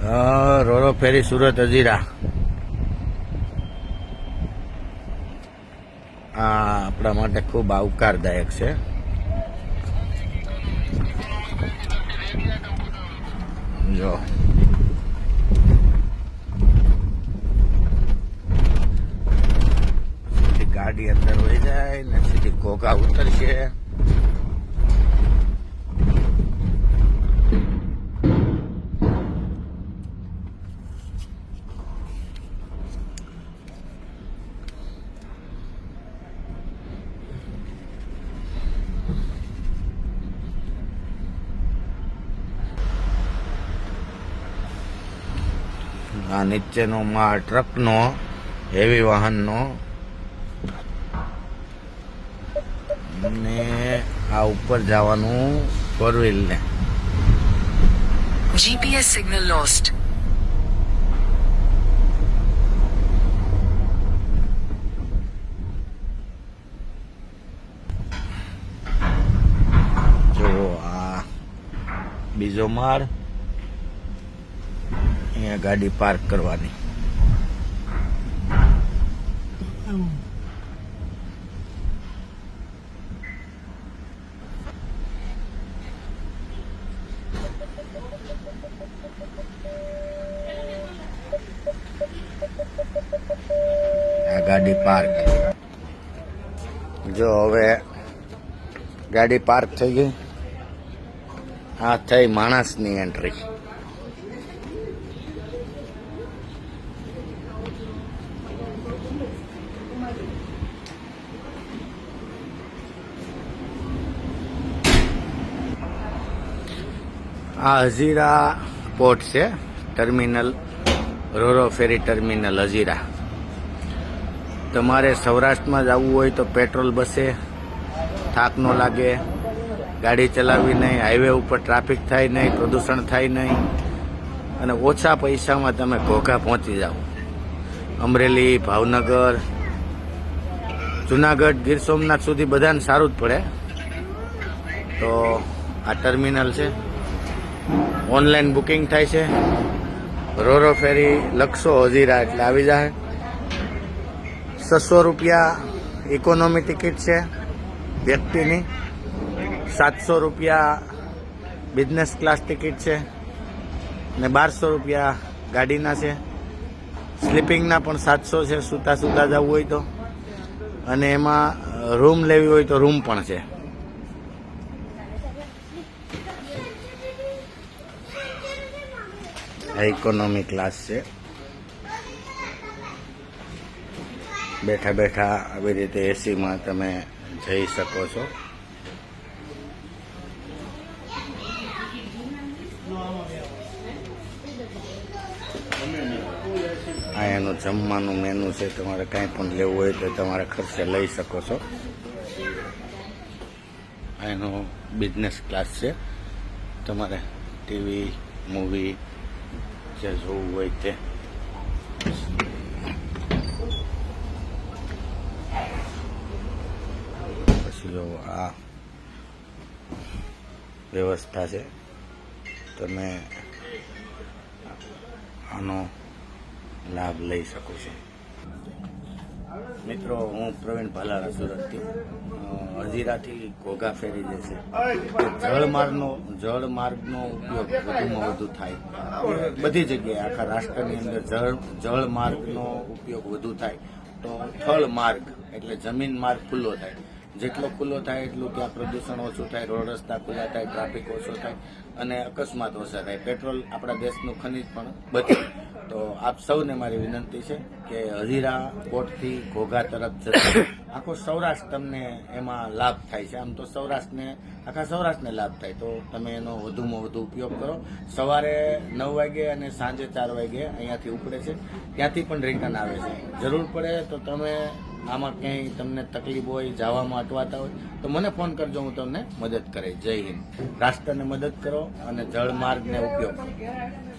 રોરો ફેરી સુરત હજીરા. આ આપણા માટે ખૂબ આવકારદાયક છે. જો સીધી ગાડી અંદર વહી જાય ને સીધી ઘોઘા ઉતરશે. આ નીચેનો માળ ટ્રકનો, હેવી વાહનનો, અને આ ઉપર જવાનું ફોર વ્હીલ ને. GPS signal lost. જો આ બીજો માળ, અહીંયા ગાડી પાર્ક કરવાની. આ ગાડી પાર્ક. જો હવે ગાડી પાર્ક થઈ ગઈ. આ થઈ માણસની એન્ટ્રી. આ હજીરા પોર્ટ છે, ટર્મિનલ, રોરો ફેરી ટર્મિનલ હજીરા. તમારે સૌરાષ્ટ્રમાં જવું હોય તો પેટ્રોલ બસે, થાક ન લાગે, ગાડી ચલાવવી નહીં, હાઈવે ઉપર ટ્રાફિક થાય નહીં, પ્રદૂષણ થાય નહીં, અને ઓછા પૈસામાં તમે ઘોઘા પહોંચી જાઓ. અમરેલી, ભાવનગર, જુનાગઢ, ગીર સોમનાથ સુધી બધાને સારું જ પડે. તો આ ટર્મિનલ છે, ઓનલાઈન બુકિંગ થાય છે. રોરો ફેરી લખશો હજીરા એટલે આવી જાય. 600 રૂપિયા ઇકોનોમી ટિકિટ છે વ્યક્તિની, 700 રૂપિયા બિઝનેસ ક્લાસ ટિકિટ છે, ને 1200 રૂપિયા ગાડીના છે. સ્લીપિંગના પણ 700 છે, સૂતા સૂતા જવું હોય તો. અને એમાં રૂમ લેવી હોય તો રૂમ પણ છે. ઇકોનોમી ક્લાસ છે. બેઠા બેઠા આવી રીતે એસીમાં તમે જઈ શકો છો. આ એનું જમવાનું મેનુ છે. તમારે કાંઈ પણ લેવું હોય તો તમારે ખર્ચે લઈ શકો છો. આ એનો બિઝનેસ ક્લાસ છે. તમારે ટીવી, મૂવી જે જોવું હોય તે. પછી જો આ વ્યવસ્થા છે, તમે આનો લાભ લઈ શકો છો. મિત્રો, હું પ્રવીણ ભાલાળા, સુરતથી. હજીરાથી ઘોઘા ફેરી જે છે, જળમાર્ગનો ઉપયોગ વધુમાં વધુ થાય. બધી જગ્યાએ આખા રાષ્ટ્રની અંદર જળમાર્ગનો ઉપયોગ વધુ થાય. તો થળ માર્ગ એટલે જમીન માર્ગ ખુલ્લો થાય. જેટલો ખુલ્લો થાય એટલું ત્યાં પ્રદૂષણ ઓછું થાય, રોડ રસ્તા ખુલ્લા થાય, ટ્રાફિક ઓછો થાય અને અકસ્માત ઓછા થાય. પેટ્રોલ આપણા દેશનું ખનિજ પણ બચે. તો આપ સૌને મારી વિનંતી છે કે હજીરા પોર્ટથી ઘોઘા તરફ જતા આખો સૌરાષ્ટ્ર તમને એમાં લાભ થાય છે. આમ તો આખા સૌરાષ્ટ્રને લાભ થાય. તો તમે એનો વધુમાં વધુ ઉપયોગ કરો. સવારે 9 વાગે અને સાંજે 4 વાગે અહીંયાથી ઉપડે છે, ત્યાંથી પણ રિટર્ન આવે છે. જરૂર પડે તો તમે આમાં ક્યાંય તમને તકલીફ હોય, જવામાં અટવાતા હોય તો મને ફોન કરજો, હું તમને મદદ કરીશ. જય હિન્દ. રાષ્ટ્રને મદદ કરો અને જળમાર્ગને ઉપયોગ કરો.